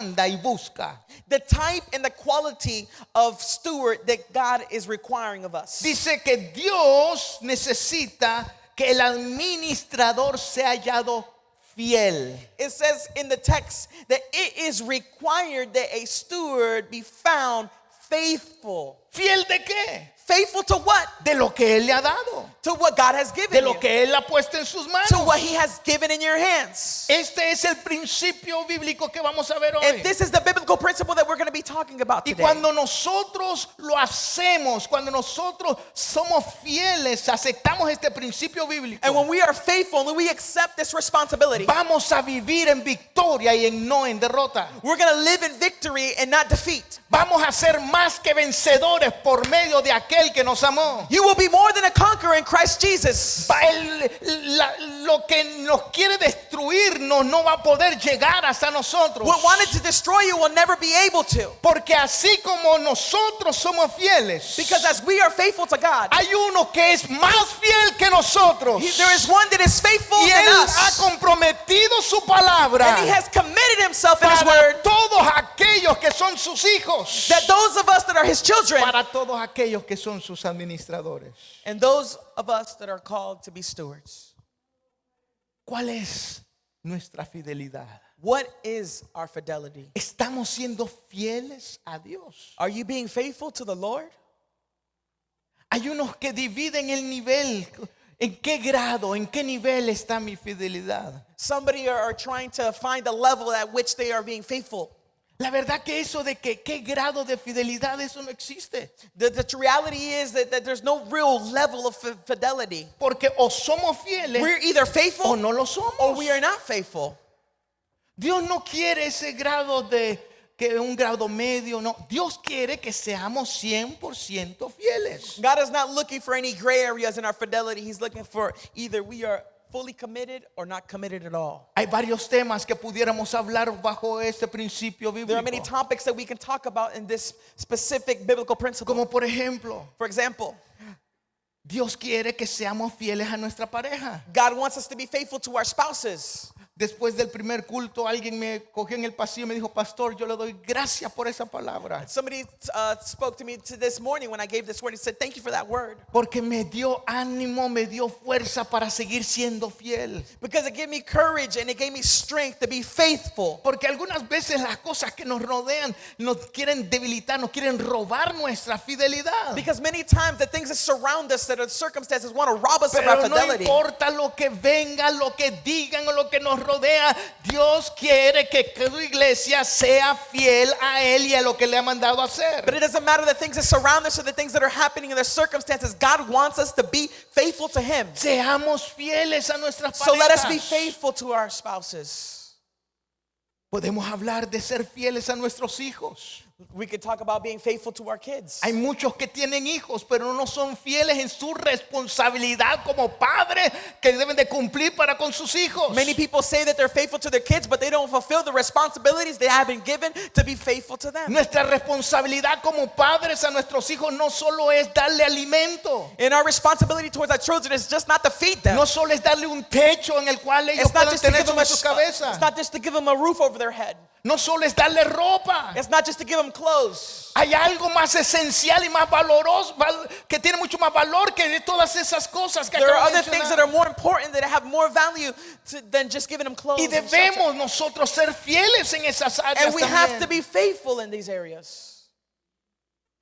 y busca. The type and the quality of steward that God is requiring of us. Dice que Dios necesita que el administrador sea hallado fiel. It says in the text that it is required that a steward be found faithful. ¿Fiel de qué? Faithful to what? De lo que Él le ha dado. To what God has given De lo you. que Él ha puesto en sus manos. To what He has given in your hands. Este es el principio bíblico que vamos a ver hoy. And this is the biblical principle that we're going to be talking about Y today. cuando nosotros lo hacemos, cuando nosotros somos fieles, aceptamos este principio bíblico, And when we are faithful and we accept this responsibility, vamos a vivir en victoria y no en derrota. we're going to live in victory and not defeat. Vamos a ser más que vencedores por medio de aquel que nos amó. You will be more than a conqueror in Christ Jesus. Lo que nos quiere destruirnos no va a poder llegar hasta nosotros. What wanted to destroy you will never be able to. Porque así como nosotros somos fieles, Because as we are faithful to God, hay uno que es más fiel que nosotros. there is one that is faithful Y than Él ha us. comprometido su palabra And He has committed Himself in His para word todos aquellos que son sus hijos, that those of us that are His children para todos aquellos que son sus administradores. and those of us that are called to be stewards. ¿Cuál es nuestra fidelidad? What is our fidelity? ¿Estamos siendo fieles a Dios? Are you being faithful to the Lord? Hay unos que dividen el nivel. ¿En qué grado, en qué nivel está mi fidelidad? Somebody are trying to find the level at which they are being faithful. La verdad que eso de que qué grado de fidelidad, eso no existe. The reality is that there's no real level of fidelity. Porque o somos fieles We're either o faithful no lo or somos. we are not faithful. Dios no quiere ese grado de que un grado medio, no. Dios quiere que seamos 100% fieles. God is not looking for any gray areas in our fidelity. He's looking for either we are fully committed or not committed at all. Hay varios temas que pudiéramos hablar bajo este principio There are many bíblico. topics that we can talk about in this specific biblical principle. Como por ejemplo, For example, Dios quiere que seamos fieles a nuestra pareja. God wants us to be faithful to our spouses. Después del primer culto, alguien me cogió en el pasillo y me dijo, pastor, yo le doy gracias por esa palabra. Somebody spoke to me this morning when I gave this word. He said, thank you for that word. Porque me dio ánimo, me dio fuerza para seguir siendo fiel. Because it gave me courage and it gave me strength to be faithful. Porque algunas veces las cosas que nos rodean nos quieren debilitar, nos quieren robar nuestra fidelidad. Because many times the things that surround us, that are circumstances, want to rob us of our Pero no fidelity. importa lo que venga, lo que digan o lo que nos rodea, Dios quiere que tu iglesia sea fiel a Él y a lo que le ha mandado a hacer. But it doesn't matter the things that surround us or the things that are happening in the circumstances. God wants us to be faithful to Him. Seamos fieles a nuestras So let us be parejas. faithful to our spouses. Podemos hablar de ser fieles a nuestros hijos. We could talk about being faithful to our kids. Hay muchos que tienen hijos, pero no son fieles en su responsabilidad como padres que deben de cumplir para con sus hijos. Many people say that they're faithful to their kids, but they don't fulfill the responsibilities they have been given to be faithful to them. Nuestra responsabilidad como padres a nuestros hijos no solo es darle alimento, And our responsibility towards our children is just not to feed them. no solo es darle un techo en el cual ellos It's not puedan just to tener give them sobre su cabeza, it's not just to give them a roof over their head. no solo es darle ropa. It's not just to give them clothes. Hay algo más esencial y más valoroso que tiene mucho más valor que de todas esas cosas que There are acabo de other things that mencionar. are more important, that have more value than just giving them clothes. Y and shelter. debemos nosotros ser fieles en esas áreas And we have to también. be faithful in these areas.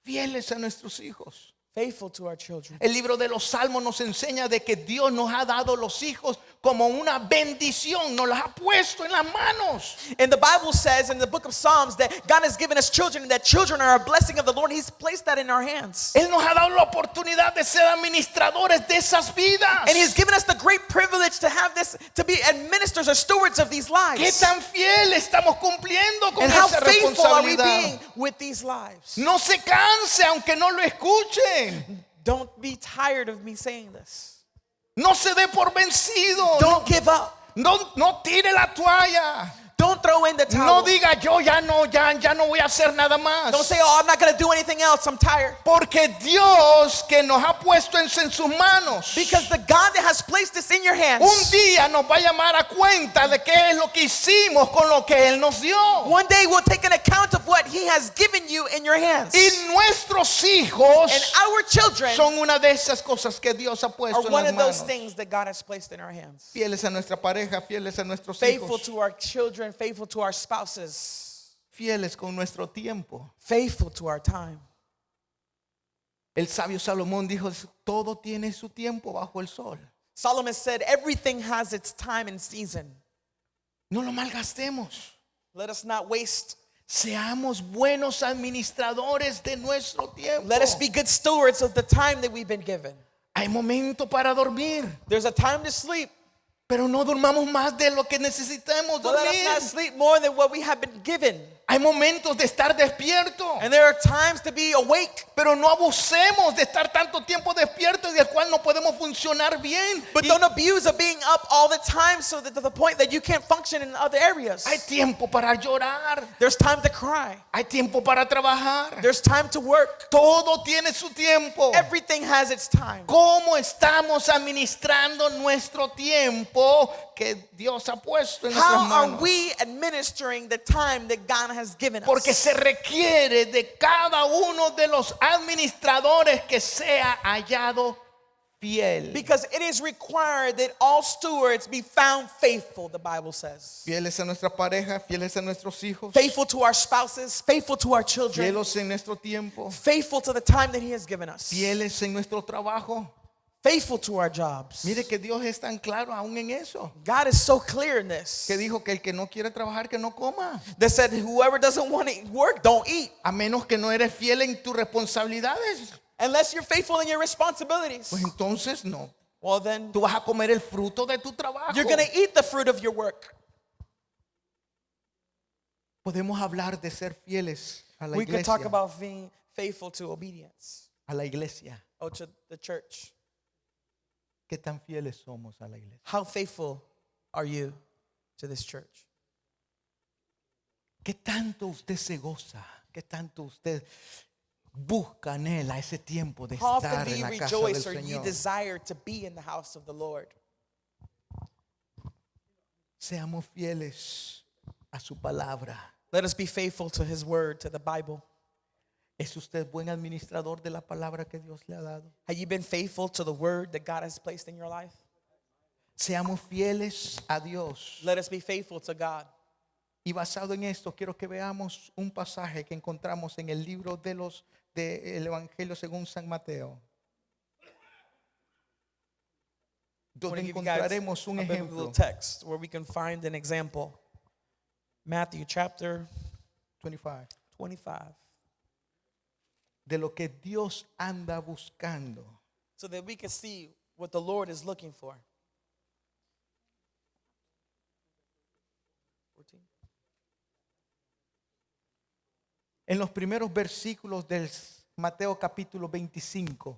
Fieles a nuestros hijos. Faithful to our children. El libro de los Salmos nos enseña de que Dios nos ha dado los hijos como una bendición, nos las ha puesto en las manos. And the Bible says in the book of Psalms that God has given us children, and that children are a blessing of the Lord. He's placed that in our hands. Él nos ha dado la oportunidad de ser administradores de esas vidas. And He's given us the great privilege to have this, to be administrators or stewards of these ¿Qué lives. tan fiel estamos cumpliendo con And how esa faithful are we responsabilidad? being with these lives? No se canse aunque no lo escuchen. Don't be tired of me saying this. No se dé por vencido. Don't give up. No tire la toalla. Don't throw in the No towel. diga yo ya no voy a hacer nada más. Don't say, oh, I'm not going to do anything else. I'm tired. Porque Dios que nos ha puesto en sus manos, Because the God that has placed this in your un hands, día nos va a llamar a cuenta de qué es lo que hicimos con lo que Él nos dio. one day will take an account of what he has given you in your hands. Y nuestros hijos And our children son una de esas cosas que Dios ha puesto are en one las of those manos. things that God has placed in our hands. Fieles a nuestra pareja, fieles a nuestros Faithful hijos, to our children, faithful to our spouses, fieles con nuestro tiempo. faithful to our time. El sabio Salomón dijo, todo tiene su tiempo bajo el sol. Solomon said, everything has its time and season. No lo malgastemos. Let us not waste. Seamos buenos administradores de nuestro tiempo. Let us be good stewards of the time that we've been given. Hay momento para dormir, There's a time to sleep, pero no durmamos más de lo que necesitemos but let us not dormir. sleep more than what we have been given. Hay momentos de estar despierto, And there are times to be awake, pero no abusemos de estar tanto tiempo despierto y del cual no podemos funcionar bien. but Y don't abuse of being up all the time so that to the point that you can't function in other areas. hay tiempo para llorar, There's time to cry. hay tiempo para trabajar. There's time to work. Todo tiene su tiempo. Everything has its time. ¿Cómo estamos administrando nuestro tiempo que Dios ha puesto en nuestras How are manos? we administering the time that God has given Porque us? se requiere de cada uno de los administradores que sea hallado fiel. Because it is required that all stewards be found faithful, the Bible says. Fieles a nuestra pareja, fieles a nuestros hijos, Faithful to our spouses, faithful to our children, fieles en nuestro tiempo, faithful to the time that He has given us, fieles en nuestro trabajo. faithful to our jobs. Mire que Dios es tan claro aún en eso, God is so clear in this. que dijo que el que no quiere trabajar que no coma, That said, whoever doesn't want to work, don't eat. a menos que no eres fiel en tus responsabilidades. Unless you're faithful in your responsibilities. Pues entonces no, Well, then tú vas a comer el fruto de tu trabajo. you're going to eat the fruit of your work. Podemos hablar de ser fieles a la We could talk iglesia, about being faithful to obedience. a la iglesia. Oh, to the church. ¿Qué tan fieles somos a la iglesia? How faithful are you to this church? ¿Qué tanto usted se goza? ¿Qué tanto usted busca, anhela ese tiempo de How often estar do en you la casa del rejoice or you Señor? desire to be in the house of the Lord? Seamos fieles a su palabra. Let us be faithful to His word, to the Bible. ¿Es usted buen administrador de la palabra que Dios le ha dado? Have you been faithful to the word that God has placed in your life? Seamos fieles a Dios. Let us be faithful to God. Y basado en esto, quiero que veamos un pasaje que encontramos en el libro del Evangelio según San Mateo, I want donde to give you guys encontraremos un a biblical ejemplo. text where we can find an example. Matthew chapter 25. 25. De lo que Dios anda buscando. So that we can see what the Lord is looking for. 14. En los primeros versículos del Mateo capítulo 25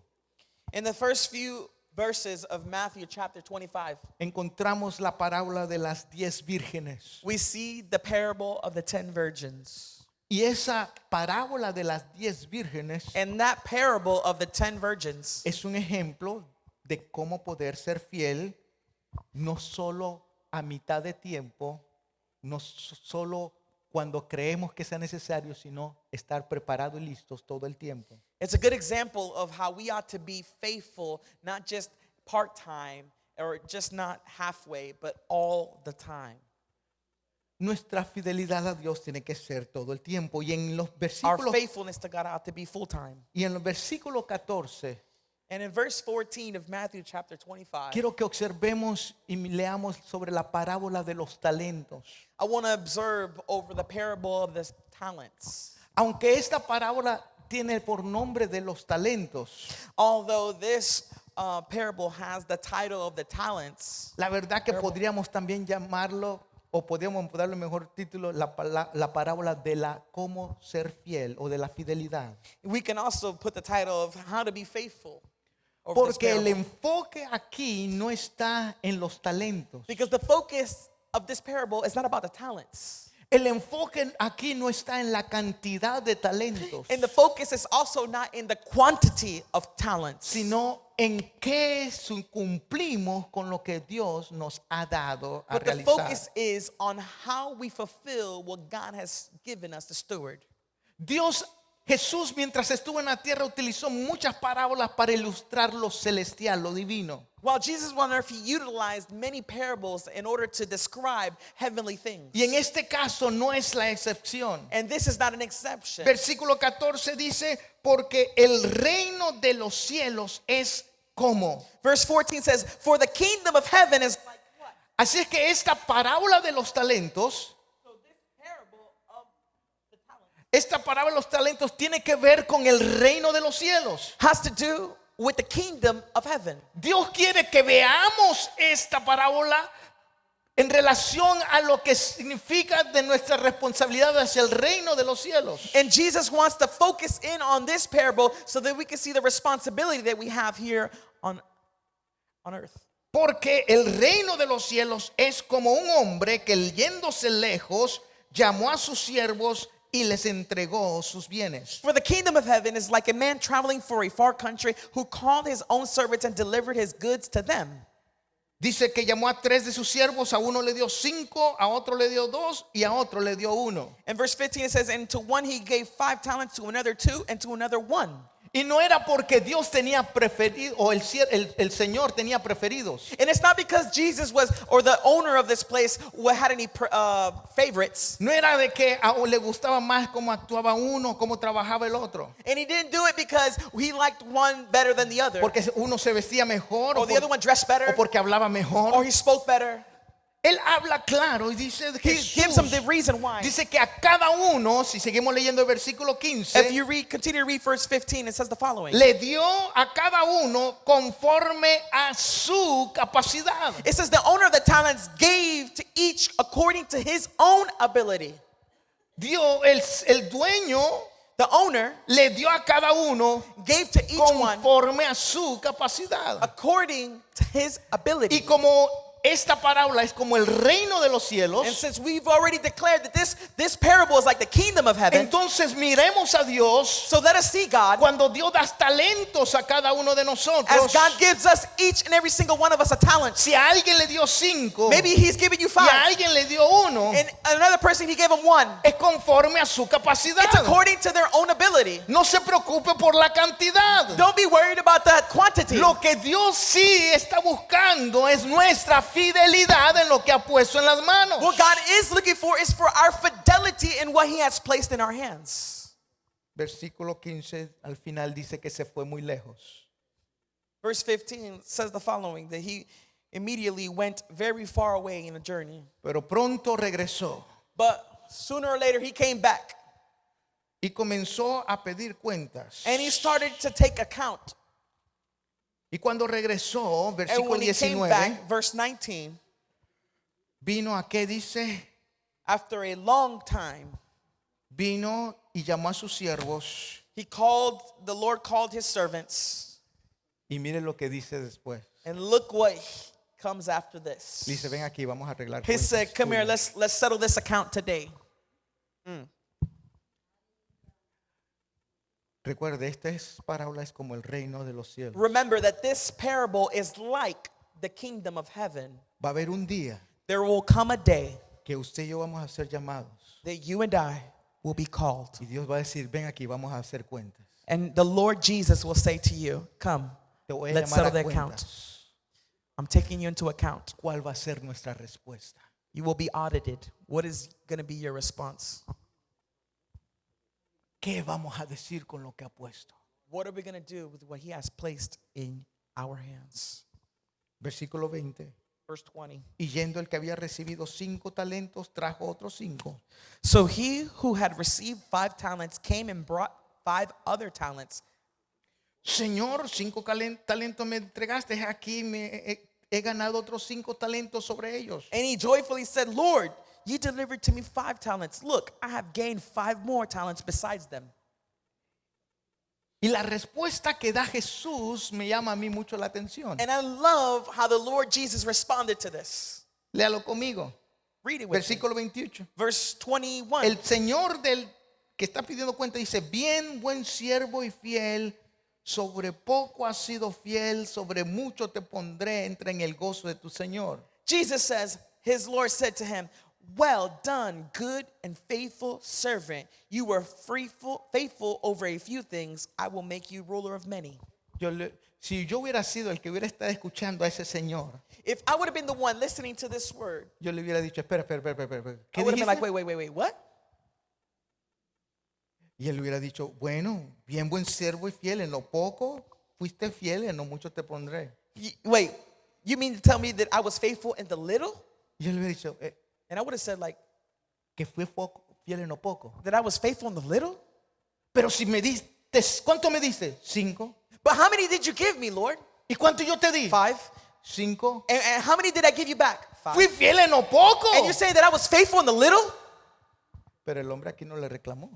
In the first few verses of Matthew chapter 25, encontramos la parábola de las 10 vírgenes. we see the parable of the 10 virgins. Y esa parábola de las 10 vírgenes And that parable of the 10 virgins es un ejemplo de cómo poder ser fiel no solo a mitad de tiempo, no solo cuando creemos que sea necesario, sino estar preparados y listos todo el tiempo. It's a good example of how we ought to be faithful, not just part-time or just not halfway, but all the time. Nuestra fidelidad a Dios tiene que ser todo el tiempo. Y en los Our versículos, faithfulness to God ought to be full-time. y en los versículos 14, And in verse 14 of Matthew chapter 25, quiero que observemos y leamos sobre la parábola de los talentos. I want to observe over the parable of the talents. Aunque esta parábola tiene por nombre de los talentos, Although this parable has the title of the talents, la verdad que podríamos también llamarlo, o podríamos darle mejor título, la parábola de la cómo ser fiel o de la fidelidad. we can also put the title of how to be faithful over this Porque el parable. enfoque aquí no está en los talentos, Because the focus of this parable is not about the talents. El enfoque aquí no está en la cantidad de talentos, And the focus is also not in the quantity of talents, sino en qué cumplimos con lo que Dios nos ha dado a but the realizar. focus is on how we fulfill what God has given us to steward. Jesús, mientras estuvo en la tierra, utilizó muchas parábolas para ilustrar lo celestial, lo divino. While Jesus was on earth, he utilized many parables in order to describe heavenly things. Y en este caso no es la excepción. And this is not an exception. Versículo 14 dice, porque el reino de los cielos es como. Verse 14 says, for the kingdom of heaven is like what? Así es que esta parábola de los talentos, So this parable of the talents esta parábola de los talentos tiene que ver con el reino de los cielos. has to do with the kingdom of heaven. Dios quiere que veamos esta parábola en relación a lo que significa de nuestra responsabilidad hacia el reino de los cielos. And Jesus wants to focus in on this parable so that we can see the responsibility that we have here on earth. Porque el reino de los cielos es como un hombre que yéndose lejos llamó a sus siervos y les entregó sus bienes. For the kingdom of heaven is like a man traveling for a far country who called his own servants and delivered his goods to them. Dice que llamó a 3 de sus siervos, a uno le dio 5, a otro le dio 2 y a otro le dio 1. In verse 15 it says, and to one he gave 5 talents, to another 2, and to another 1. Y no era porque Dios tenía preferido o el Señor tenía preferidos. And it's not because Jesus was, or the owner of this place had any favorites. No era de que le gustaba más cómo actuaba uno, cómo trabajaba el otro. And he didn't do it because he liked one better than the other. Porque uno se vestía mejor Or the other one dressed better. o porque hablaba Or mejor. he spoke better. Él habla claro y dice He gives them the Jesús, reason why. dice que a cada uno, si seguimos leyendo el versículo If 15, you continue to read verse 15, it says the following. le dio a cada uno conforme a su capacidad. It says the owner of the talents gave to each according to his own ability. El dueño The owner le dio a cada uno gave to each one conforme a su capacidad. according to his ability. Y como esta parábola es como el reino de los And cielos, since we've already declared that this parable is like the kingdom of heaven, entonces miremos a Dios so let us see God cuando Dios da talentos a cada uno de nosotros. as God gives us each and every single one of us a talent. Si a alguien le dio 5 Maybe he's giving you y a 5, alguien le dio 1, and another person he gave him 1. es conforme a su capacidad. It's according to their own ability. No se preocupe por la cantidad. Don't be worried about that quantity. Lo que Dios sí está buscando es nuestra fidelidad en lo que ha puesto en las manos. What God is looking for is for our fidelity in what he has placed in our hands. Versículo 15 al final dice que se fue muy lejos. Verse 15 says the following, that he immediately went very far away in a journey. Pero pronto regresó But sooner or later he came back y comenzó a pedir cuentas. and he started to take account. Y cuando regresó, And versículo when he came 19, back, verse 19, vino a qué dice, after a long time, vino y llamó a sus siervos the Lord called his servants, y mire lo que dice después. and look what comes after this. Dice, ven aquí, vamos a arreglar He cuentas said, come here, tuyas". let's settle this account today. Recuerde, esta parábola es como el reino de los cielos. Remember that this parable is like the kingdom of heaven. Va a haber un día There will come a day que usted y yo vamos a ser llamados that you and I will be called. y Dios va a decir, ven aquí, vamos a hacer cuentas. And the Lord Jesus will say to you, come, Te voy a let's llamar settle a the account. cuentas. I'm taking you into account. ¿Cuál va a ser nuestra respuesta? You will be audited. What is going to be your response? ¿Qué vamos a decir con lo que ha puesto? What are we going to do with what he has placed in our hands? Versículo 20. Verse 20. Y yendo el que había recibido 5 talentos, trajo otros 5. So he who had received 5 talents came and brought 5 other talents. Señor, 5 talentos me entregaste, aquí he ganado otros 5 talentos sobre ellos. And he joyfully said, Lord, you delivered to me 5 talents. Look, I have gained 5 more talents besides them. Y la respuesta que da Jesús me llama a mí mucho la atención. And I love how the Lord Jesus responded to this. Léalo conmigo. Read it with me. Versículo 28. Verse 21. El Señor del que está pidiendo cuenta dice, bien, buen siervo y fiel, sobre poco has sido fiel, sobre mucho te pondré, entra en el gozo de tu Señor. Jesus says, his Lord said to him, well done, good and faithful servant. You were faithful over a few things. I will make you ruler of many. Si yo hubiera sido el que hubiera estado escuchando a ese Señor, If I would have been the one listening to this word, yo le hubiera dicho, espera. I ¿Qué would have been like, dijiste? wait, what? Y él le hubiera dicho, bueno, bien buen siervo y fiel, en lo poco fuiste fiel, en lo mucho te pondré. Wait, you mean to tell me that I was faithful in the little? Y yo le hubiera dicho, And I would have said like, que fue fiel en lo poco. that I was faithful in the little? Pero si me diste, ¿cuánto me diste? 5. But how many did you give me, Lord? ¿Y cuánto yo te di? 5. 5. And how many did I give you back? 5. Fui fiel en lo poco. And you're saying that I was faithful in the little? Pero el hombre aquí no le reclamó.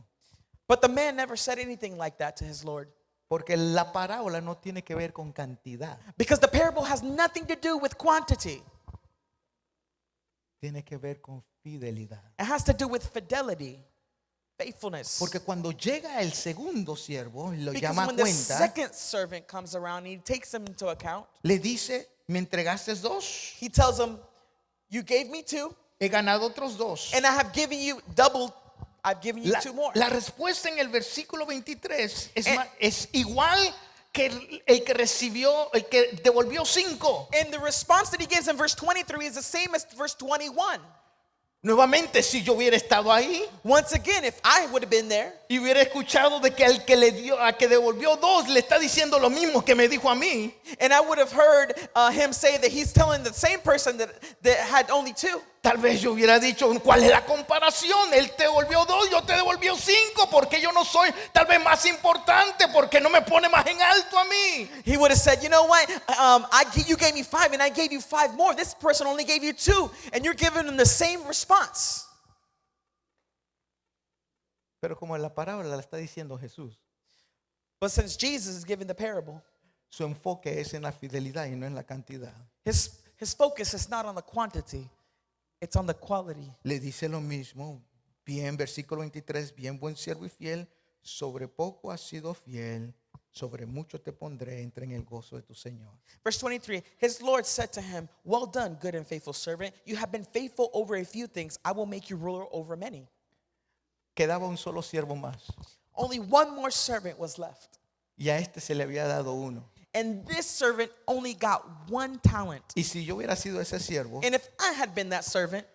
But the man never said anything like that to his Lord. Porque la parábola no tiene que ver con cantidad. Because the parable has nothing to do with quantity. Tiene que ver con fidelidad. It has to do with fidelity, faithfulness. Porque cuando llega el segundo siervo y lo Because llama a when the cuenta, second servant comes around and he takes him into account, le dice, me entregaste 2, he tells him, you gave me 2, he ganado otros 2. and I have given you double. I've given you 2 more. La respuesta en el versículo 23 Eh. es igual que el que recibió, el que devolvió 5. And the response that he gives in verse 23 is the same as verse 21. Nuevamente, si yo hubiera estado ahí Once again, if I would have been there, y hubiera escuchado de que al que le dio, a que devolvió 2 le está diciendo lo mismo que me dijo a mí, and I would have heard him say that he's telling the same person that had only 2, tal vez yo hubiera dicho, ¿cuál es la comparación? Él te devolvió 2, yo te devolvió 5, porque yo no soy tal vez más importante, porque no me pone más en alto a mí. he would have said, you know what, you gave me 5 and I gave you 5 more. This person only gave you 2 and you're giving them the same response. Pero como en la parábola la está diciendo Jesús, But since Jesus is giving the parable, su enfoque es en la fidelidad y no en la cantidad. his focus is not on the quantity, it's on the quality. Le dice lo mismo, bien, versículo 23, bien buen siervo y fiel, sobre poco has sido fiel, sobre mucho te pondré, entra en el gozo de tu Señor. Verse 23, his Lord said to him, well done, good and faithful servant. You have been faithful over a few things. I will make you ruler over many. Quedaba un solo siervo más Only one more servant was left. y a este se le había dado 1. And this servant only got 1 talent. Y si yo hubiera sido ese siervo, And if I had been that servant,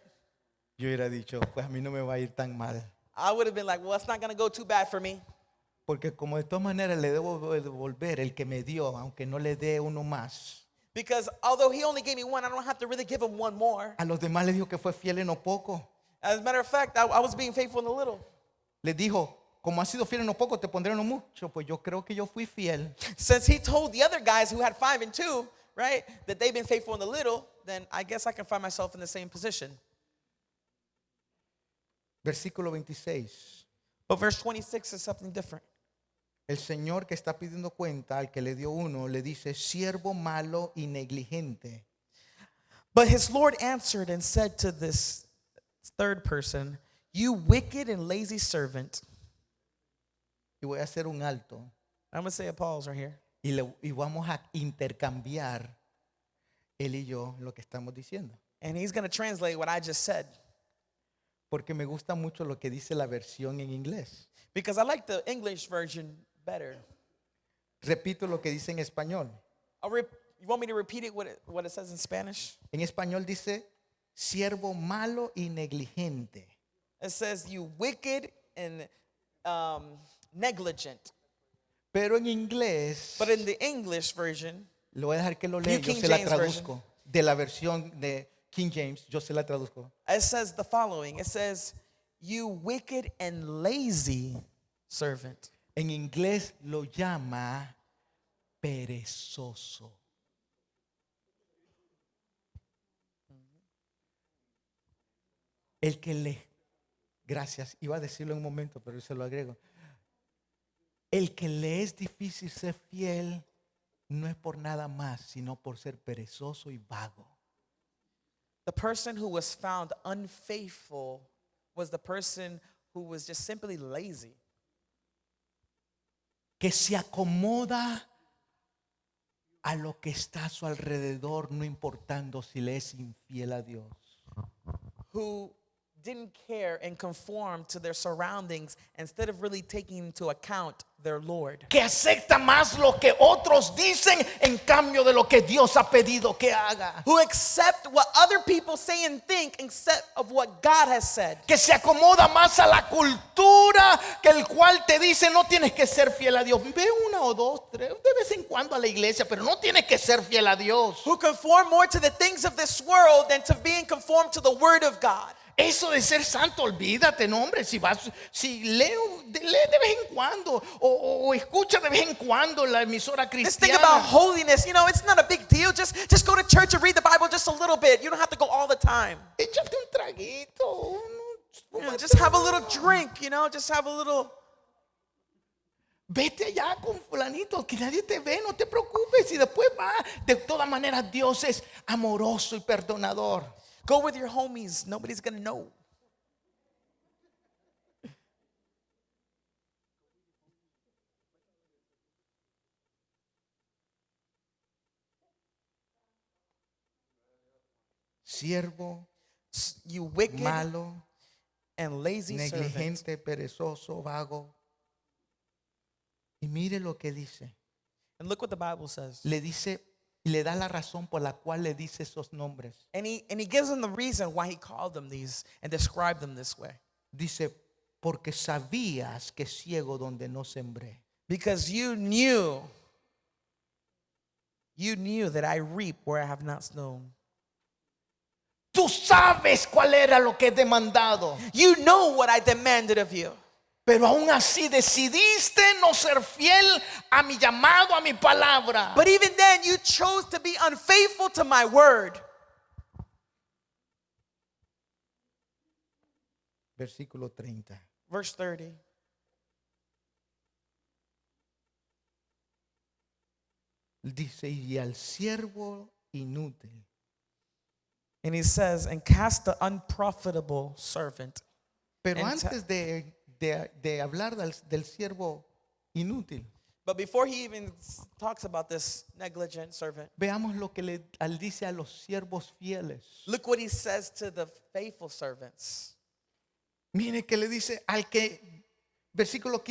yo hubiera dicho, pues a mí no me va a ir tan mal. I would have been like, well, it's not going to go too bad for me. Porque como de todas maneras le debo devolver el que me dio, aunque no le dé uno más. Because although he only gave me 1, I don't have to really give him 1 more. A los demás les dijo que fue fiel en lo poco. As a matter of fact, I was being faithful in the little. Les dijo, como has sido fiel en lo poco, te pondré en lo mucho. Pues yo creo que yo fui fiel. Since he told the other guys who had 5 and 2, right, that they've been faithful in the little, then I guess I can find myself in the same position. Versículo 26. But verse 26 is something different. El Señor que está pidiendo cuenta al que le dio 1, le dice, siervo malo y negligente. But his Lord answered and said to this third person, you wicked and lazy servant. Y voy a hacer un alto I'm going to say a pause right here. y vamos a intercambiar él y yo lo que estamos diciendo. And he's going to translate what I just said. Porque me gusta mucho lo que dice la versión en inglés. Because I like the English version better. Repito lo que dice en español. You want me to repeat it what it says in Spanish? En español dice, siervo malo y negligente. It says, you wicked and negligent. Pero en inglés, But in the English version, lo voy a dejar que lo lea, New yo King se la James traduzco. De la versión de King James, yo se la traduzco. it says the following. It says, you wicked and lazy servant. En inglés lo llama perezoso. El que gracias, iba a decirlo en un momento, pero se lo agrego. El que le es difícil ser fiel no es por nada más, sino por ser perezoso y vago. The person who was found unfaithful was the person who was just simply lazy. Que se acomoda a lo que está a su alrededor, no importando si le es infiel a Dios. Who didn't care and conform to their surroundings instead of really taking into account their Lord. Que acepta más lo que otros dicen en cambio de lo que Dios ha pedido que haga. Who accept what other people say and think instead of what God has said. Que se acomoda más a la cultura que el cual te dice no tienes que ser fiel a Dios. Ve una o dos, tres, de vez en cuando a la iglesia, pero no tienes que ser fiel a Dios. Who conform more to the things of this world than to being conformed to the Word of God. Eso de ser santo, olvídate, no, hombre. Si lee de vez en cuando o escucha de vez en cuando la emisora This thing about cristiana. holiness, it's not a big deal. Just go to church and read the Bible just a little bit. You don't have to go all the time. Échate un traguito. Just have a little drink, just have a little. Vete allá con fulanito, que nadie te ve, no te preocupes. Y después va. De todas maneras, Dios es amoroso y perdonador. Go with your homies. Nobody's going to know. Siervo, You wicked malo, and lazy servant. negligente, perezoso, vago. Y mire lo que dice. And look what the Bible says. Le dice y le da la razón por la cual le dice esos nombres. And he gives them the reason why he called them these and described them this way. Dice, porque sabías que ciego donde no sembré. Because you knew that I reap where I have not sown. Tú sabes cuál era lo que he demandado. You know what I demanded of you. Pero aún así decidiste no ser fiel a mi llamado, a mi palabra. But even then, you chose to be unfaithful to my word. Versículo 30. Verse 30. Dice, y al siervo inútil. And he says, and cast the unprofitable servant. Pero And antes de hablar del siervo inútil, But before he even talks about this negligent servant, veamos lo que le dice a los siervos fieles. look what he says to the faithful servants. Mire que le dice al que, versículo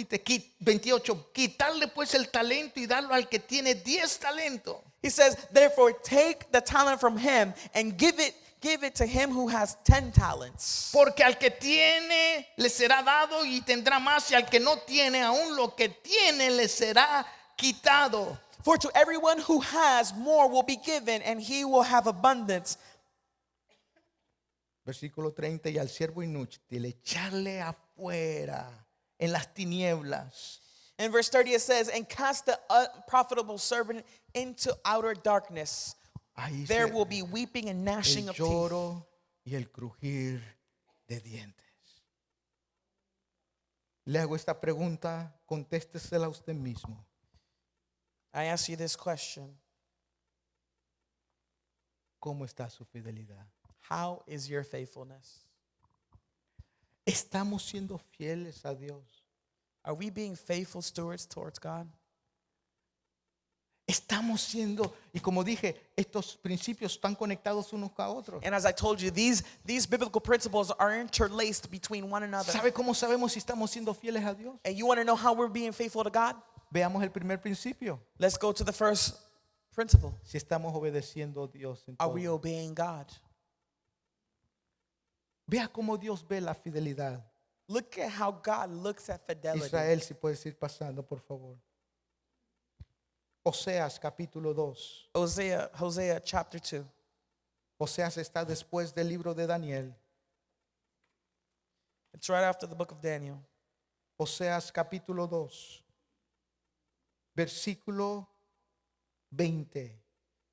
28, quitarle pues el talento y darlo al que tiene 10 talentos. He says, therefore take the talent from him and give it to him who has 10 talents. Porque al que tiene le será dado y tendrá más, y al que no tiene aún lo que tiene le será quitado. For to everyone who has, more will be given, and he will have abundance. Versículo 30, y al siervo inútil echarle afuera en las tinieblas. In verse 30 it says, and cast the unprofitable servant into outer darkness. Ahí There se- will be weeping and gnashing el of teeth. lloro y el crujir de dientes. Le hago esta pregunta, contéstesela usted mismo. I ask you this question. ¿Cómo está su fidelidad? How is your faithfulness? ¿Estamos siendo fieles a Dios? Are we being faithful stewards towards God? Estamos siendo, y como dije, estos principios están conectados unos a otros. And as I told you, these biblical principles are interlaced between one another. ¿Sabe cómo sabemos si estamos siendo fieles a Dios? And you want to know how we're being faithful to God? Veamos el primer principio. Let's go to the first principle. Si estamos obedeciendo a Dios en Are todo. we obeying God? Vea cómo Dios ve la fidelidad. Look at how God looks at fidelity. Israel, si puedes ir pasando, por favor. Oseas capítulo 2. Hosea chapter 2. Oseas está después del libro de Daniel. It's right after the book of Daniel. Oseas capítulo 2. Versículo 20.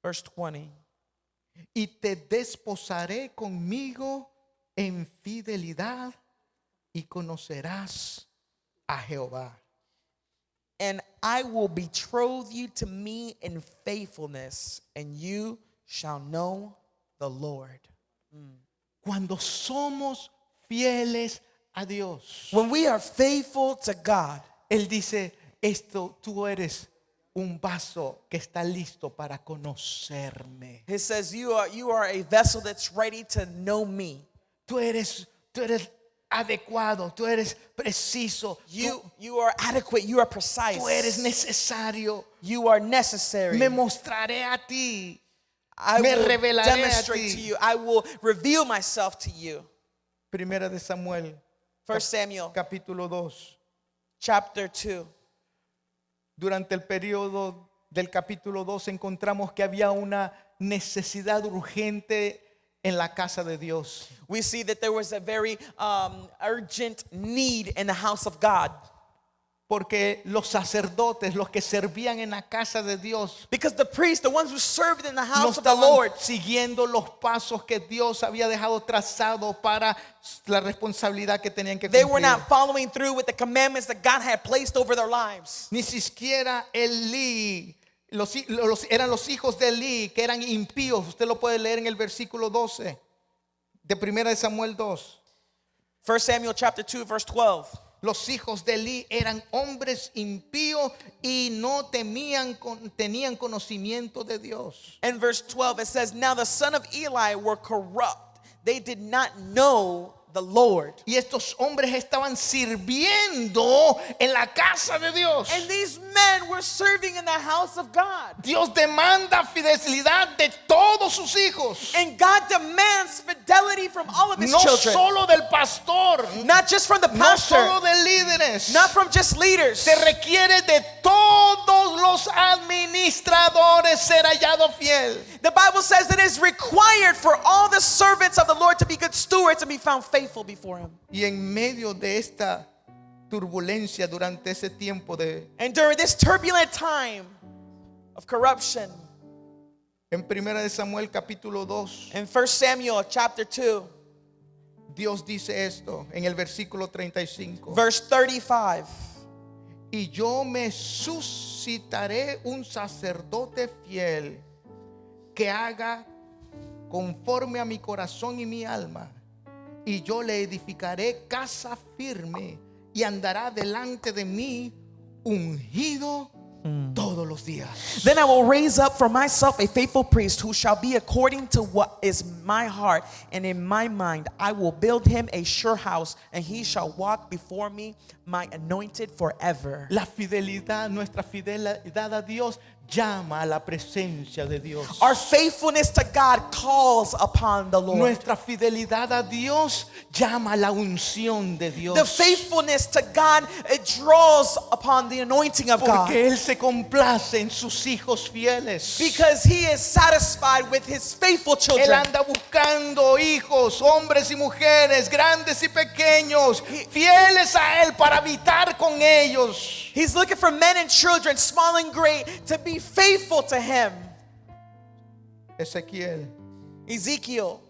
Verse 20. Y te desposaré conmigo en fidelidad y conocerás a Jehová. And I will betroth you to me in faithfulness, and you shall know the Lord. Cuando somos fieles a Dios. When we are faithful to God, Él dice, tú eres un vaso que está listo para conocerme. He says, you are a vessel that's ready to know me. Tú eres adecuado, tú eres preciso, You are adequate, you are precise, tú eres necesario. you are necessary. Me mostraré a ti. I me will revelaré a demonstrate ti. to you. I will reveal myself to you. Primera de Samuel, 1 Samuel capítulo 2. chapter 2. Durante el periodo del capítulo 2 encontramos que había una necesidad urgente en la casa de Dios. We see that there was a very urgent need in the house of God. Porque los sacerdotes, los que servían en la casa de Dios, Because the priests, the ones who served in the no house of the estaban Lord, siguiendo los pasos que Dios había dejado trazados para la responsabilidad que tenían que they were cumplir. not following through with the commandments that God had placed over their lives. Ni siquiera Elí, eran los hijos de Elí que eran impíos. Usted lo puede leer en el versículo 12 de Primera de Samuel 2. 1 Samuel chapter 2 verse 12. Los hijos de Elí eran hombres impíos y no tenían conocimiento de Dios. In verse 12 it says, now the son of Eli were corrupt. They did not know the Lord. Y estos hombres estaban sirviendo en la casa de Dios. And these men were serving in the house of God. Dios demanda fidelidad de todos sus hijos. And God demands fidelity from all of his No children. solo del pastor, Not just from the no pastor, solo de líderes. not from just leaders. Se requiere de todos los administradores ser hallado fiel. The Bible says that it is required for all the servants of the Lord to be good stewards and be found faithful before him. Y en medio de esta turbulencia durante ese tiempo And during this turbulent time of corruption, en Primera de Samuel capítulo 2, in 1 Samuel chapter 2, Dios dice esto en el versículo 35. verse 35. Y yo me suscitaré un sacerdote fiel que haga conforme a mi corazón y mi alma. Y yo le edificaré casa firme y andará delante de mí ungido todos los días. Then I will raise up for myself a faithful priest who shall be according to what is my heart and in my mind. I will build him a sure house, and he shall walk before me, my anointed forever. La fidelidad, nuestra fidelidad a Dios llama a la presencia de Dios. Our faithfulness to God calls upon the Lord. Nuestra fidelidad a Dios llama a la unción de Dios. The faithfulness to God, it draws upon the anointing of God. Porque Él se complace en sus hijos fieles. Because he is satisfied with his faithful Él children. anda buscando hijos, hombres y mujeres, grandes y pequeños, fieles a Él para habitar con ellos. He's looking for men and children, small and great, to be faithful to him. Ezequiel, Ezekiel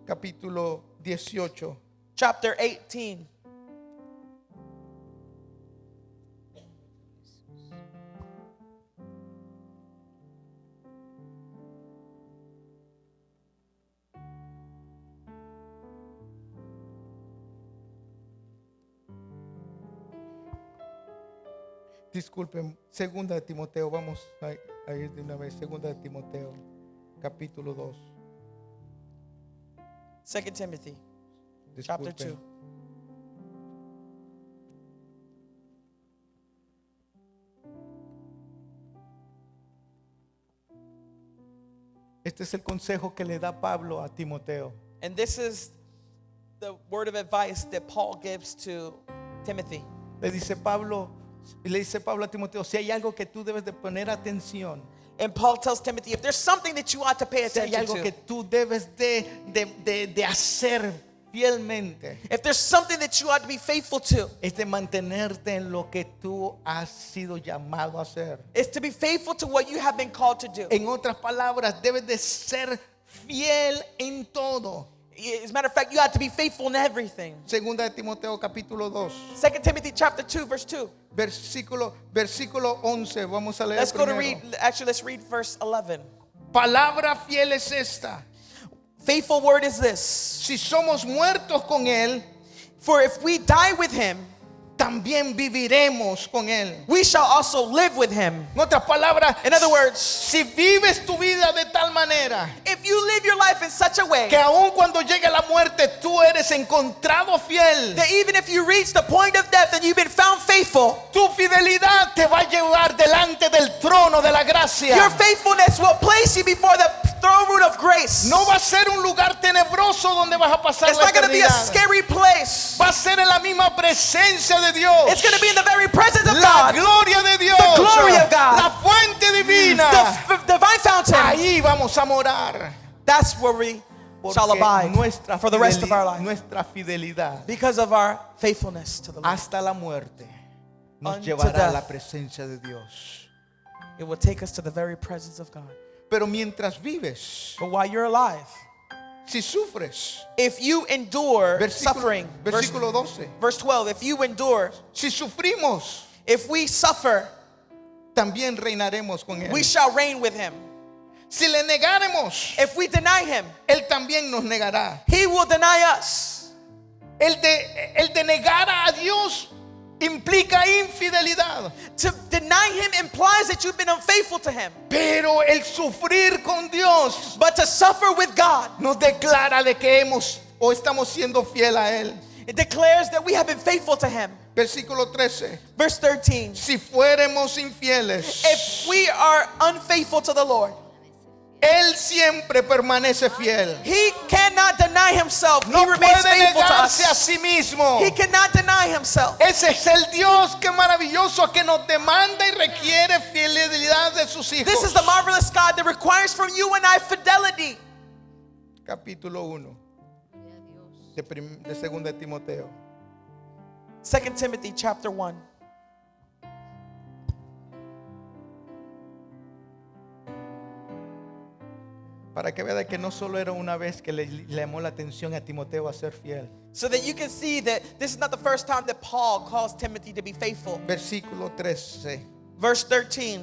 capítulo 18. chapter 18. Disculpen, segunda de Timoteo, vamos a ir de una vez. Segunda de Timoteo, capítulo 2. 2 Timothy chapter Disculpen. 2. Este es el consejo que le da Pablo a Timoteo. And this is the word of advice that Paul gives to Timothy. Le dice Pablo a Timoteo, si hay algo que tú debes de poner atención, And Paul tells Timothy, if there's something that you ought to pay si hay attention algo que to, tú debes de hacer fielmente, if there's something that you ought to be faithful to, es de mantenerte en lo que tú has sido llamado a hacer. it's to be faithful to what you have been called to do. En otras palabras, debes de ser fiel en todo. As a matter of fact, you ought to be faithful in everything. Segunda de Timoteo capítulo 2, 2 Timothy chapter 2 verse 2. versículo 11. Vamos a leer Let's go to primero. read, actually let's read verse 11. palabra fiel es esta. Faithful word is this. Si somos muertos con Él, For if we die with him, también viviremos con Él. we shall also live with him. En otras palabras, In other words, si vives tu vida de tal manera if you live your life in such a way que aun cuando llegue la muerte tú eres encontrado fiel, that even if you reach the point of death and you've been found faithful, tu fidelidad te va a llevar delante del trono de la gracia. your faithfulness will place you before the throne room of grace. No va a ser un lugar tenebroso donde vas a pasar It's la not going to be a eternidad. scary place. Va a ser en la misma presencia de Dios. It's going to be in the very presence of La God, gloria de Dios. The glory of God. La fuente divina. the divine fountain. Ahí vamos a morar. That's where we shall Porque abide nuestra for the rest of our life. nuestra fidelidad Because of our faithfulness to the Lord. hasta la muerte nos Unto llevará a death. la presencia de Dios. It will take us to the very presence of God. Pero mientras vives, But while you're alive, si sufres, if you endure suffering, versículo 12, verse 12, if you endure, si sufrimos, if we suffer, también reinaremos con Él. we shall reign with him. Si le negáremos, If we deny him, Él también nos negará. he will deny us. El de negar a Dios implica infidelidad. To deny him implies that you've been unfaithful to him. Pero el sufrir con Dios But to suffer with God, nos declara de que hemos o estamos siendo fiel a Él. it declares that we have been faithful to him. Versículo 13. Verse 13, Si fuéramos infieles, if we are unfaithful to the Lord, Él siempre permanece fiel. he cannot deny himself. No He remains puede faithful to negarse a us. sí mismo. He cannot deny himself. Ese es el Dios que maravilloso que nos demanda y requiere fidelidad de sus hijos. This is the marvelous God that requires from you and I fidelity. Capítulo 1 de 2 de Timoteo. 2 Timothy chapter 1. Para que vea de que no solo era una vez que le llamó la atención a Timoteo a ser fiel. So that you can see that this is not the first time that Paul calls Timothy to be faithful. Versículo 13. Verse 13.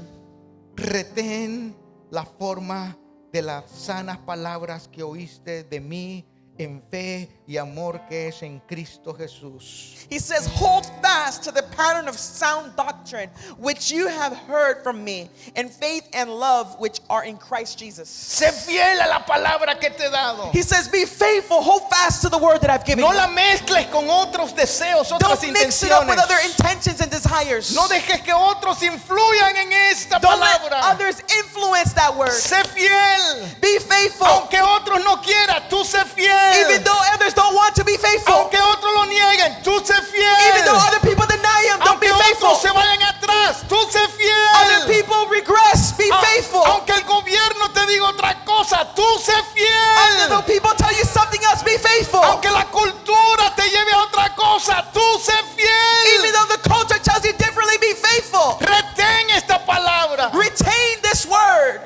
Retén la forma de las sanas palabras que oíste de mí en fe y amor que es en Cristo Jesús. He says, hold fast to the pattern of sound doctrine which you have heard from me, in faith and love which are in Christ Jesus. Sé fiel a la palabra que te he dado. He says, be faithful, hold fast to the word that I've given No you. la mezcles con otros deseos, otras Don't mix it up with other intenciones. intentions and desires. No dejes que otros influyan en esta Don't let palabra. others influence that word. Sé fiel. Be faithful. Aunque otros no quieran, tú sé fiel. Even though others don't want to be faithful. Aunque otros lo nieguen, tú sé Even though fiel. other people deny him, don't be Aunque faithful. otros se vayan atrás, tú sé Other fiel. people regress, be faithful. Aunque el gobierno te diga otra cosa, tú sé Other fiel. people tell you something else, be faithful. Aunque la cultura te lleve a otra cosa, tú sé Even fiel. though the culture tells you differently, be faithful. Retén esta palabra. Retain this word.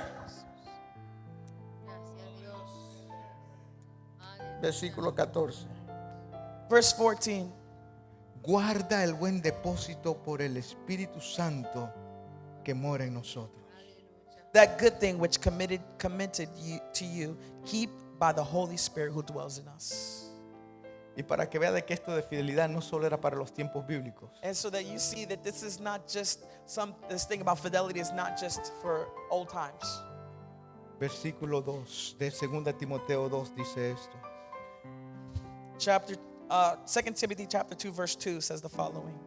Versículo 14. Verse 14. Guarda el buen depósito por el Espíritu Santo que mora en nosotros. That good thing which committed you to you, keep by the Holy Spirit who dwells in us. Y para que vea de que esto de fidelidad no solo era para los tiempos bíblicos. And so that you see that this is not just this thing about fidelity is not just for old times. Versículo 2 de 2 Timoteo 2 dice esto. Chapter 2 Timothy chapter 2 verse 2 says the following.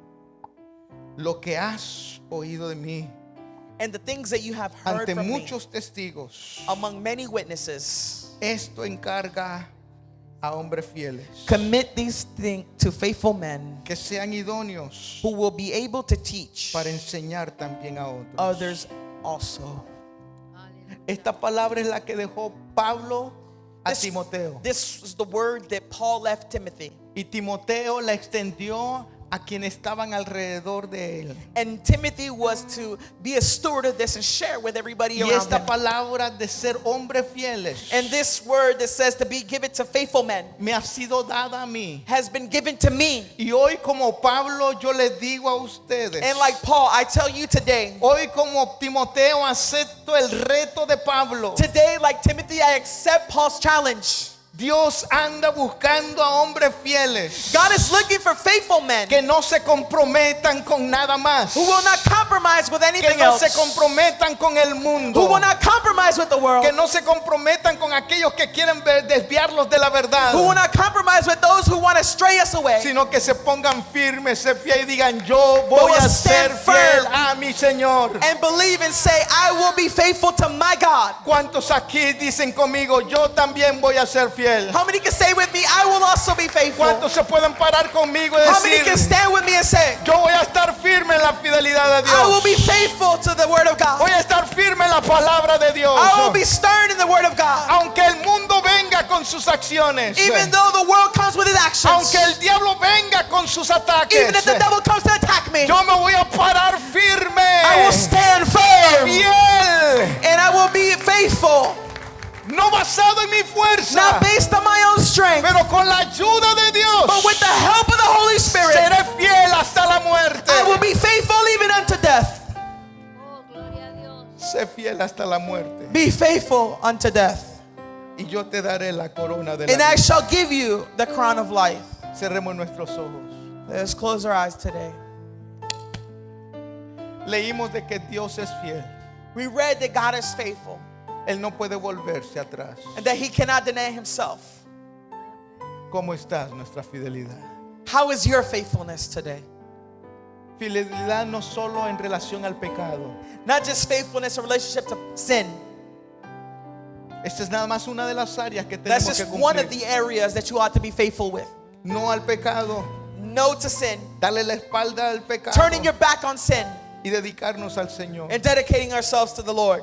Lo que has oído de mí And the things that you have heard ante from me muchos testigos, among many witnesses, esto encarga a hombres fieles commit these things to faithful men que sean idóneos who will be able to teach para enseñar también a otros. others also. Esta palabra es la que dejó Pablo a Timoteo. This is the word that Paul left Timothy. Y Timoteo la extendió a quienes estaban alrededor de él. And Timothy was to be a steward of this and share with everybody Y around esta him. palabra de ser hombres fieles And this word that says to be given to faithful men me ha sido dada a mí. has been given to me. Y hoy como Pablo yo les digo a ustedes, And like Paul, I tell you today, hoy como Timoteo acepto el reto de Pablo. today like Timothy, I accept Paul's challenge. Dios anda buscando a hombres fieles God is looking for faithful men que no se comprometan con nada más, who will not compromise with que anything no se else, comprometan con el who mundo, will not compromise with the world, que no se comprometan con aquellos que quieren desviarlos de la verdad, who will not compromise with those who want to stray us away, sino que se pongan firmes, se fie y digan yo voy will a stand ser fiel firm a mi Señor. and believe and say, I will be faithful to my God. ¿Cuántos aquí dicen conmigo yo también voy a ser fiel? How many can say with me, I will also be faithful? ¿Cuántos se pueden parar conmigo y How many can decir stand with me and say, yo voy a estar firme en la fidelidad de I will be Dios? faithful to the word of God. Voy a estar firme en la palabra de Dios. I will be stern in the word of God. Aunque el mundo venga con sus acciones, Even though the world comes with its actions, aunque el diablo venga con sus ataques, even if the devil comes to attack me, yo me voy a parar firme, I will stand firm fiel, and I will be faithful, no basado en mi fuerza, not based on my own strength, pero con la ayuda de Dios. but with the help of the Holy Spirit. Seré fiel hasta la muerte. I will be faithful even unto death. Oh, gloria a Dios. Sé fiel hasta la muerte Be faithful unto death, y yo te daré la corona de la and I vida. shall give you the crown of life. Cerremos nuestros ojos. Let's close our eyes today. Leímos de que Dios es fiel. We read that God is faithful Él no puede volverse atrás. and that He cannot deny Himself. ¿Cómo está nuestra fidelidad? How is your faithfulness today? Fidelidad no solo en relación al pecado. Not just faithfulness in relationship to sin. Esta es nada más una de las áreas que That's tenemos que just one of cumplir. the areas that you ought to be faithful with. No al pecado, No to sin. darle la espalda al pecado Turning your back on sin y dedicarnos al Señor. and dedicating ourselves to the Lord.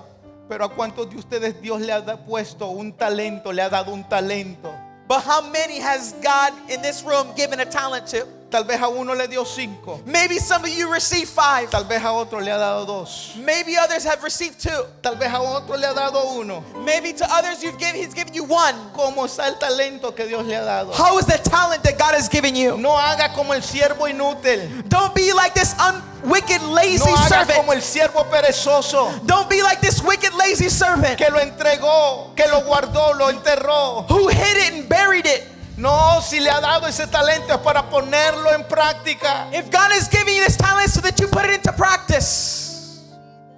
Pero a cuántos de ustedes Dios le ha puesto un talento, le ha dado un talento. But how many has God in this room given a talent to? Tal vez a uno le dio 5, Maybe some of you received 5. tal vez a otro le ha dado 2, Maybe others have received 2. tal vez a otro le ha dado 1. Maybe to others He's given you 1. ¿Cómo está el talento que Dios le ha dado? How is the talent that God has given you? No haga como el siervo inútil. Don't be like this wicked, lazy No haga como servant. el siervo perezoso Don't be like this wicked, lazy servant que lo entregó, que lo guardó, lo enterró. who hid it and buried it. No, si le ha dado ese talento es para ponerlo en práctica. If God is giving you this talent so that you put it into practice,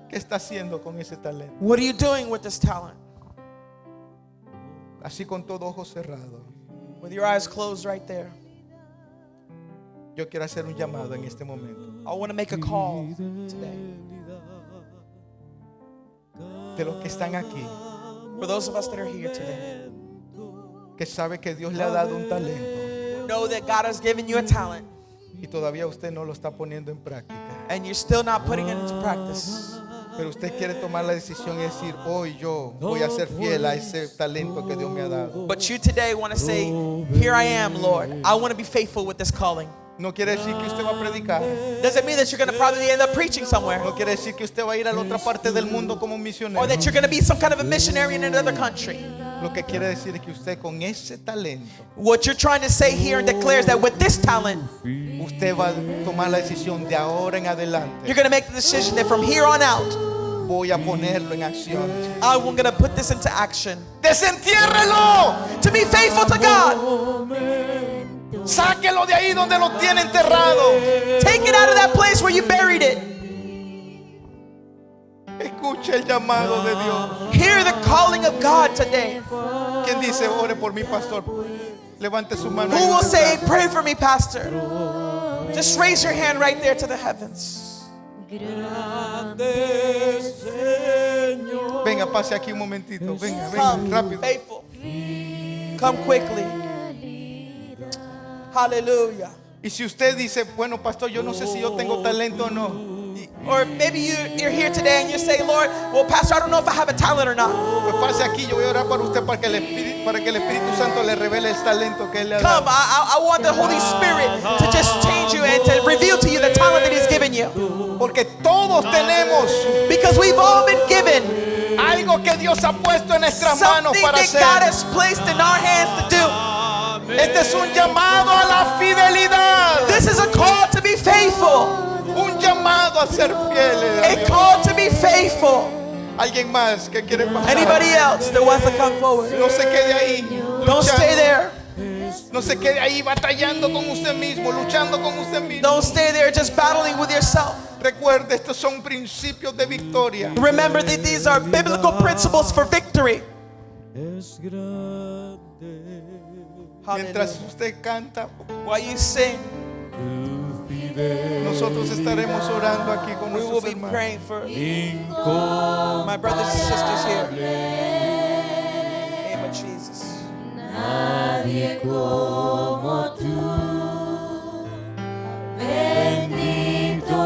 ¿Qué está haciendo con ese talento? what are you doing with this talent? Así con todo ojo cerrado. With your eyes closed right there, Yo quiero hacer un llamado en este momento. I want to make a call today De los que están aquí, for those of us that are here today. que sabe que Dios le ha dado un talento Know that God has given you a talent y todavía usted no lo está poniendo en práctica. and you're still not putting it into practice. Pero usted quiere tomar la decisión y decir, hoy yo voy a ser fiel a ese talento que Dios me ha dado. But you today want to say, here I am, Lord. I want to be faithful with this calling. No quiere decir que usted va a predicar. Doesn't mean that you're going to probably end up preaching somewhere, No quiere decir que usted va a ir a la otra parte del mundo como un misionero. or that you're going to be some kind of a missionary in another country. Lo que quiere decir es que usted con ese talento, What you're trying to say here and declare is that with this talent, usted va a tomar la decisión de ahora en you're adelante. going to make the decision that from here on out, Voy a ponerlo en acción. I'm going to put this into action. ¡Desentiérrelo! To be faithful to God. Sáquelo de ahí donde lo tiene enterrado. Take it out of that place where you buried it. Escuche el llamado de Dios. Hear the calling of God today. ¿Quién dice, ore por mi pastor? Levante su mano. ahí Who will donde say, está. pray for me, Pastor? Just raise your hand right there to the heavens. Venga, pase aquí un momentito. Venga, venga, Come, rápido. faithful. Come quickly. Hallelujah. Y si usted dice, bueno, pastor, yo no sé si yo tengo talento o no. Or maybe you're here today and you say, Lord, well, Pastor, I don't know if I have a talent or not. Pues pase aquí, yo voy a orar para usted para que el Espíritu Santo le revele el talento que Él le ha Come, dado. I want the Holy Spirit to just change you and to todos tenemos Because we've all been given algo que Dios ha puesto en nuestras manos something para that God hacer. has placed in our hands to do. Este es un llamado a la fidelidad. This is a call to be faithful. Un llamado a ser fieles. a A Dios. call to be faithful. Alguien más que quiere pasar. Anybody else that wants to come forward? No se quede ahí. Don't stay there. No se quede ahí batallando con usted mismo, luchando con usted mismo. Don't stay there just battling with yourself. Recuerde, estos son principios de victoria. Remember that these are biblical principles for victory. Mientras Hallelujah. usted canta, While you sing, nosotros estaremos orando aquí con we will nuestros be hermanos. praying for my brothers and sisters here. In the name of Jesus. Nadie como tú, bendito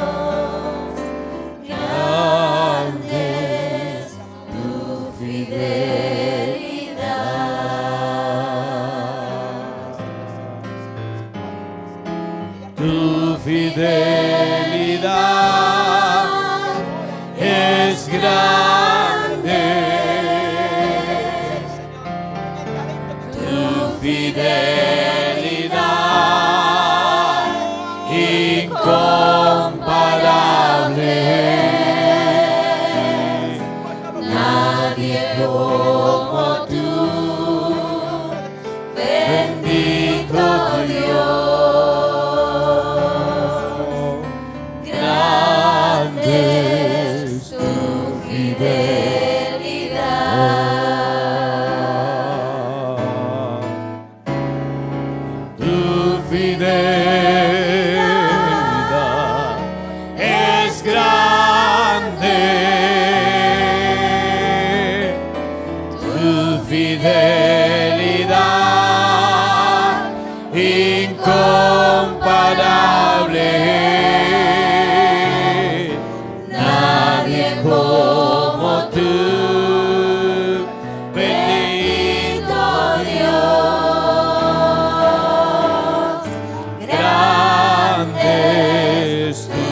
Dios, grande es tu fidelidad. Tu fidelidad es grande. Tu fidelidad incomparable. Nadie como tú, bendito Dios, grande es tu fidelidad. Tu fidelidad es grande. Tu fidelidad incomparable. Nadie como tú, Bendito Dios, grande es tu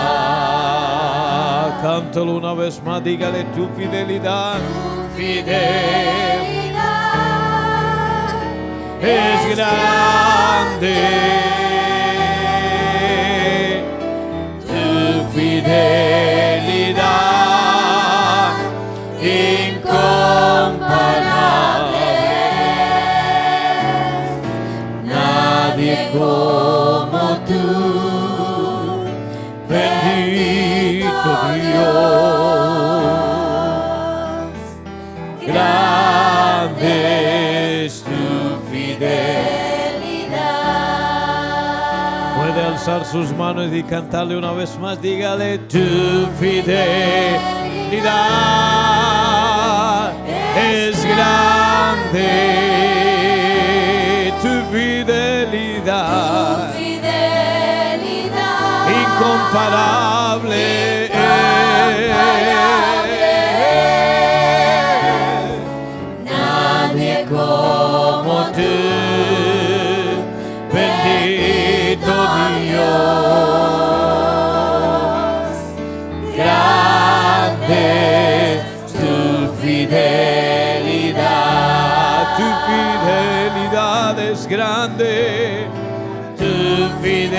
fidelidad. Cántalo una vez más, dígale tu fidelidad. Fidelidad es grande. Tu fidelidad incomparable. nadie como tú, Bendito Dios, grande es tu fidelidad. Puede alzar sus manos y cantarle una vez más, dígale tu fidelidad es grande, tu fidelidad fidelidad incomparable. nadie como tú, bendito Dios, grande es tu fidelidad. Tu fidelidad es grande, tu fidelidad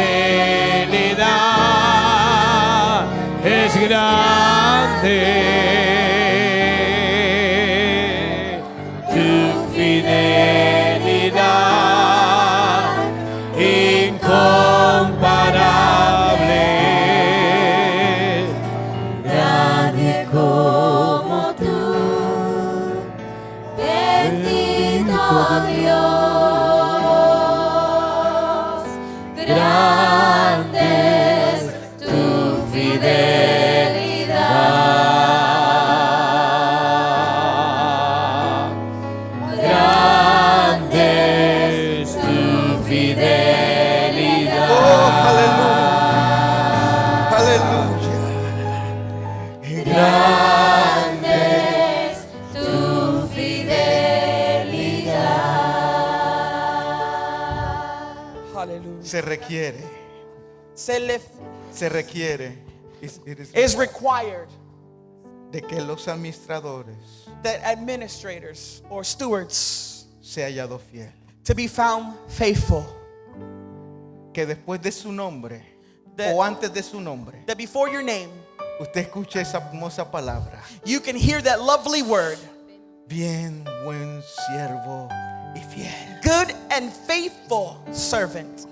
es grande. Tu fidelidad incomparable. nadie como tú, bendito Dios, grande es tu fidelidad, grande es tu fidelidad. Oh, aleluya. Grande es tu fidelidad. Se requiere, se le, se requiere is required de que los administradores that administrators or stewards se hallado fiel. to be found faithful. Que después de su nombre That- o antes de su nombre, That before your name, usted escuche esa hermosa palabra. you can hear that lovely word, Bien, buen siervo y fiel. good and faithful servant.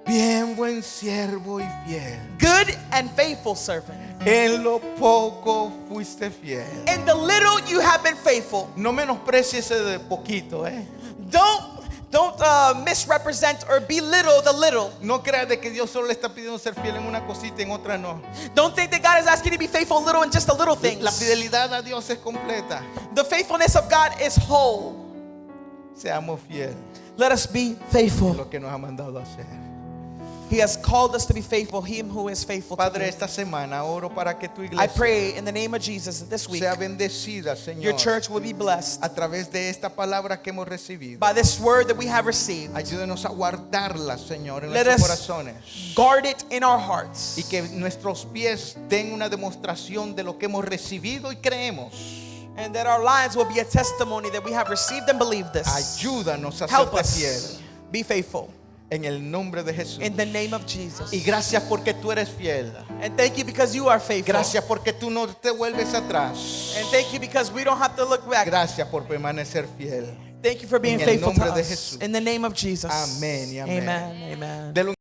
Bien, buen siervo y fiel. Good and faithful servant. En lo poco fuiste fiel. In the little you have been faithful. No menosprecie ese de poquito, Don't misrepresent or belittle the little. No creas de que Dios solo le está pidiendo ser fiel en una cosita y en otra no. Don't think that God is asking you to be faithful in little and just the little things. La fidelidad a Dios es completa. The faithfulness of God is whole. Seamos fieles Let us be en faithful. lo que nos ha mandado a hacer. He has called us to be faithful, him who is faithful to Padre, me. esta semana oro para que tu I iglesia pray in the name of Jesus that this week sea bendecida, your Señor, church will be blessed a través de esta palabra que hemos recibido. by this word that we have received. Ayúdenos a guardarla, Señor, en Let nuestros us corazones. guard it in our hearts. Y que nuestros pies den una demostración de lo que hemos recibido y creemos. And that our lives will be a testimony that we have received and believed this. Ayúdanos a Help serte us fiel. be faithful En el nombre de Jesús. in the name of Jesus. Y gracias porque tú eres fiel. And thank you because you are faithful. Gracias porque tú no te vuelves atrás. And thank you because we don't have to look back. Gracias por permanecer fiel. Thank you for being En el faithful to nombre de us. Jesús. In the name of Jesus. Amén y amén. Amen. Amen. Dele un